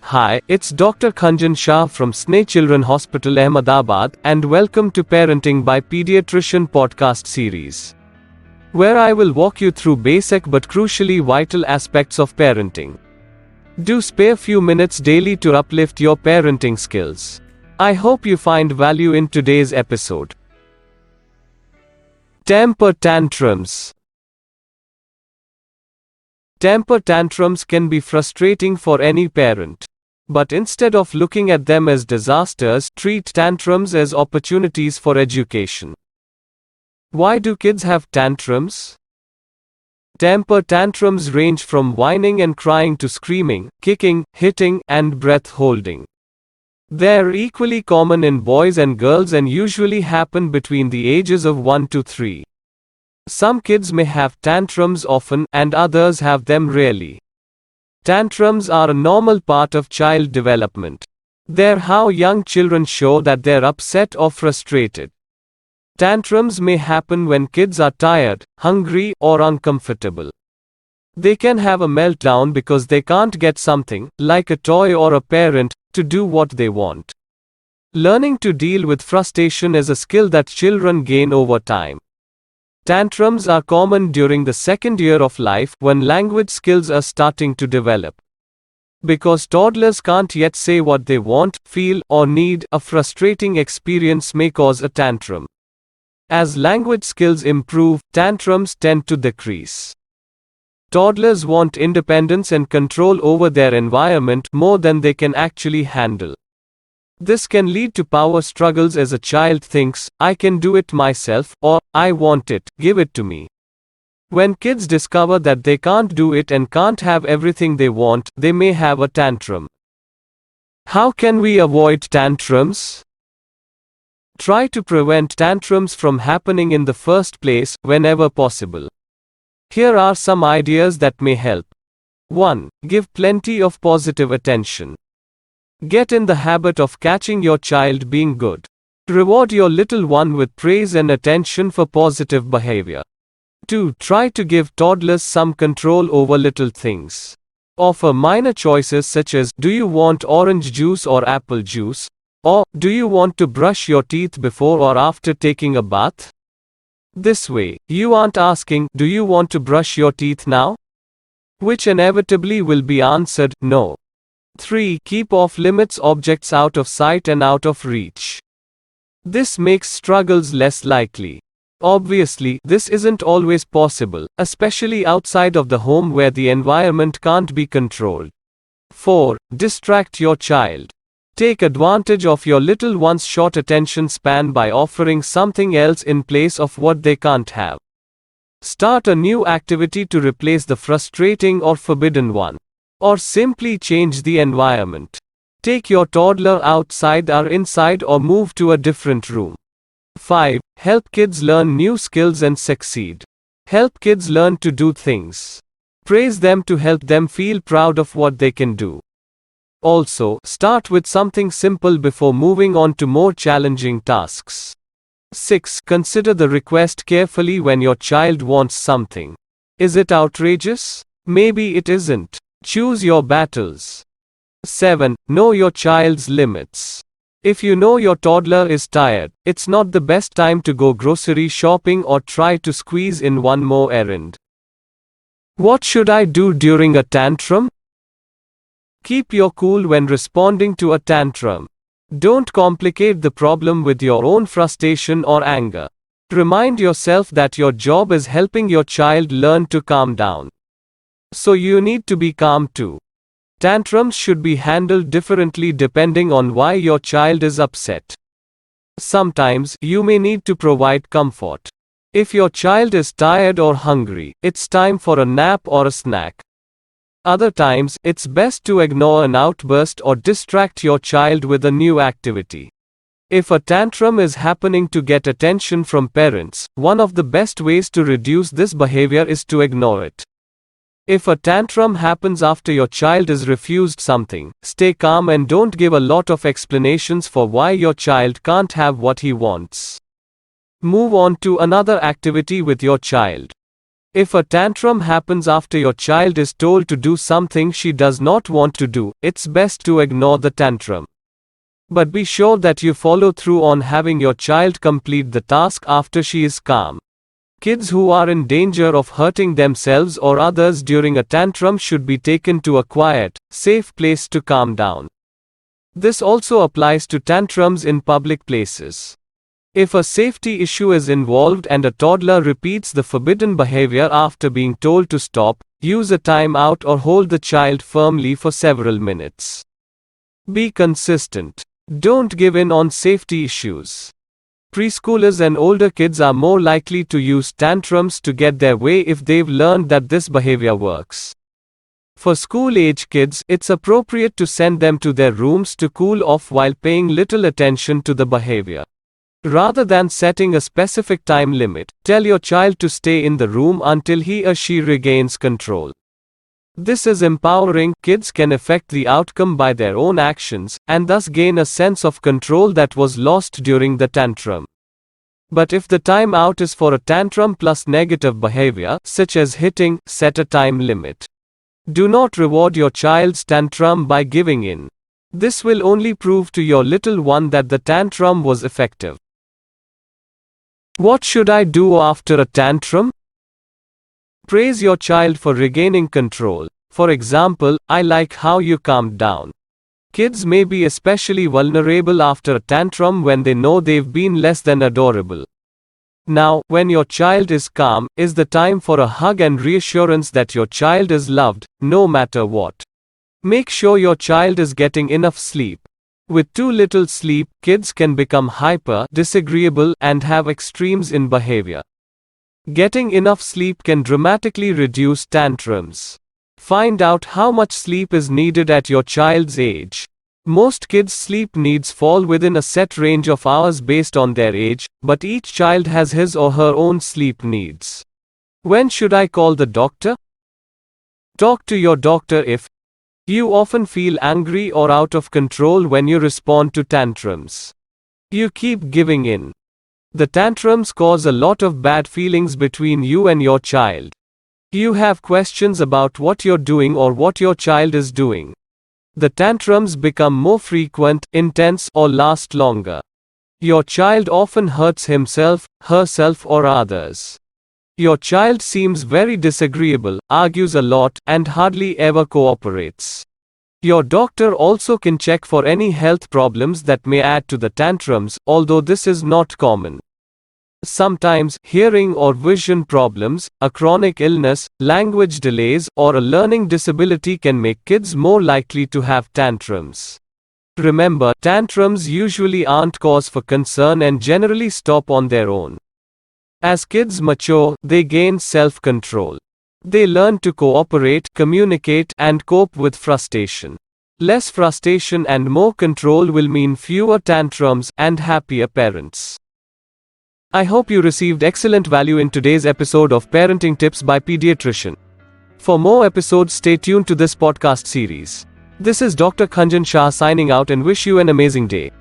Hi, it's Dr. Khanjan Shah from Sneh Children Hospital Ahmedabad, and welcome to Parenting by Pediatrician podcast series, where I will walk you through basic but crucially vital aspects of parenting. Do spare few minutes daily to uplift your parenting skills. I hope you find value in today's episode. Temper tantrums. Temper tantrums can be frustrating for any parent. But instead of looking at them as disasters, treat tantrums as opportunities for education. Why do kids have tantrums? Temper tantrums range from whining and crying to screaming, kicking, hitting, and breath holding. They're equally common in boys and girls and usually happen between the ages of 1 to 3. Some kids may have tantrums often, and others have them rarely. Tantrums are a normal part of child development. They're how young children show that they're upset or frustrated. Tantrums may happen when kids are tired, hungry, or uncomfortable. They can have a meltdown because they can't get something, like a toy or a parent, to do what they want. Learning to deal with frustration is a skill that children gain over time. Tantrums are common during the second year of life, when language skills are starting to develop. Because toddlers can't yet say what they want, feel, or need, a frustrating experience may cause a tantrum. As language skills improve, tantrums tend to decrease. Toddlers want independence and control over their environment more than they can actually handle. This can lead to power struggles as a child thinks, I can do it myself, or, I want it, give it to me. When kids discover that they can't do it and can't have everything they want, they may have a tantrum. How can we avoid tantrums? Try to prevent tantrums from happening in the first place, whenever possible. Here are some ideas that may help. 1. Give plenty of positive attention. Get in the habit of catching your child being good. Reward your little one with praise and attention for positive behavior. 2. Try to give toddlers some control over little things. Offer minor choices such as, do you want orange juice or apple juice? Or, do you want to brush your teeth before or after taking a bath? This way, you aren't asking, do you want to brush your teeth now? Which inevitably will be answered, no. 3. Keep off-limits objects out of sight and out of reach. This makes struggles less likely. Obviously, this isn't always possible, especially outside of the home where the environment can't be controlled. 4. Distract your child. Take advantage of your little one's short attention span by offering something else in place of what they can't have. Start a new activity to replace the frustrating or forbidden one. Or simply change the environment. Take your toddler outside or inside or move to a different room. 5. Help kids learn new skills and succeed. Help kids learn to do things. Praise them to help them feel proud of what they can do. Also, start with something simple before moving on to more challenging tasks. 6. Consider the request carefully when your child wants something. Is it outrageous? Maybe it isn't. Choose your battles. 7. Know your child's limits. If you know your toddler is tired, it's not the best time to go grocery shopping or try to squeeze in one more errand. What should I do during a tantrum? Keep your cool when responding to a tantrum. Don't complicate the problem with your own frustration or anger. Remind yourself that your job is helping your child learn to calm down. So you need to be calm too. Tantrums should be handled differently depending on why your child is upset. Sometimes, you may need to provide comfort. If your child is tired or hungry, it's time for a nap or a snack. Other times, it's best to ignore an outburst or distract your child with a new activity. If a tantrum is happening to get attention from parents, one of the best ways to reduce this behavior is to ignore it. If a tantrum happens after your child is refused something, stay calm and don't give a lot of explanations for why your child can't have what he wants. Move on to another activity with your child. If a tantrum happens after your child is told to do something she does not want to do, it's best to ignore the tantrum. But be sure that you follow through on having your child complete the task after she is calm. Kids who are in danger of hurting themselves or others during a tantrum should be taken to a quiet, safe place to calm down. This also applies to tantrums in public places. If a safety issue is involved and a toddler repeats the forbidden behavior after being told to stop, use a timeout or hold the child firmly for several minutes. Be consistent. Don't give in on safety issues. Preschoolers and older kids are more likely to use tantrums to get their way if they've learned that this behavior works. For school-age kids, it's appropriate to send them to their rooms to cool off while paying little attention to the behavior. Rather than setting a specific time limit, tell your child to stay in the room until he or she regains control. This is empowering. Kids can affect the outcome by their own actions, and thus gain a sense of control that was lost during the tantrum. But if the timeout is for a tantrum plus negative behavior, such as hitting, set a time limit. Do not reward your child's tantrum by giving in. This will only prove to your little one that the tantrum was effective. What should I do after a tantrum? Praise your child for regaining control. For example, "I like how you calmed down." Kids may be especially vulnerable after a tantrum when they know they've been less than adorable. Now, when your child is calm, is the time for a hug and reassurance that your child is loved, no matter what. Make sure your child is getting enough sleep. With too little sleep, kids can become hyper, disagreeable, and have extremes in behavior. Getting enough sleep can dramatically reduce tantrums. Find out how much sleep is needed at your child's age. Most kids' sleep needs fall within a set range of hours based on their age, but each child has his or her own sleep needs. When should I call the doctor? Talk to your doctor if you often feel angry or out of control when you respond to tantrums. You keep giving in. The tantrums cause a lot of bad feelings between you and your child. You have questions about what you're doing or what your child is doing. The tantrums become more frequent, intense, or last longer. Your child often hurts himself, herself, or others. Your child seems very disagreeable, argues a lot, and hardly ever cooperates. Your doctor also can check for any health problems that may add to the tantrums, although this is not common. Sometimes, hearing or vision problems, a chronic illness, language delays, or a learning disability can make kids more likely to have tantrums. Remember, tantrums usually aren't cause for concern and generally stop on their own. As kids mature, they gain self-control. They learn to cooperate, communicate, and cope with frustration. Less frustration and more control will mean fewer tantrums and happier parents. I hope you received excellent value in today's episode of Parenting Tips by Pediatrician. For more episodes, stay tuned to this podcast series. This is Dr. Khanjan Shah signing out and wish you an amazing day.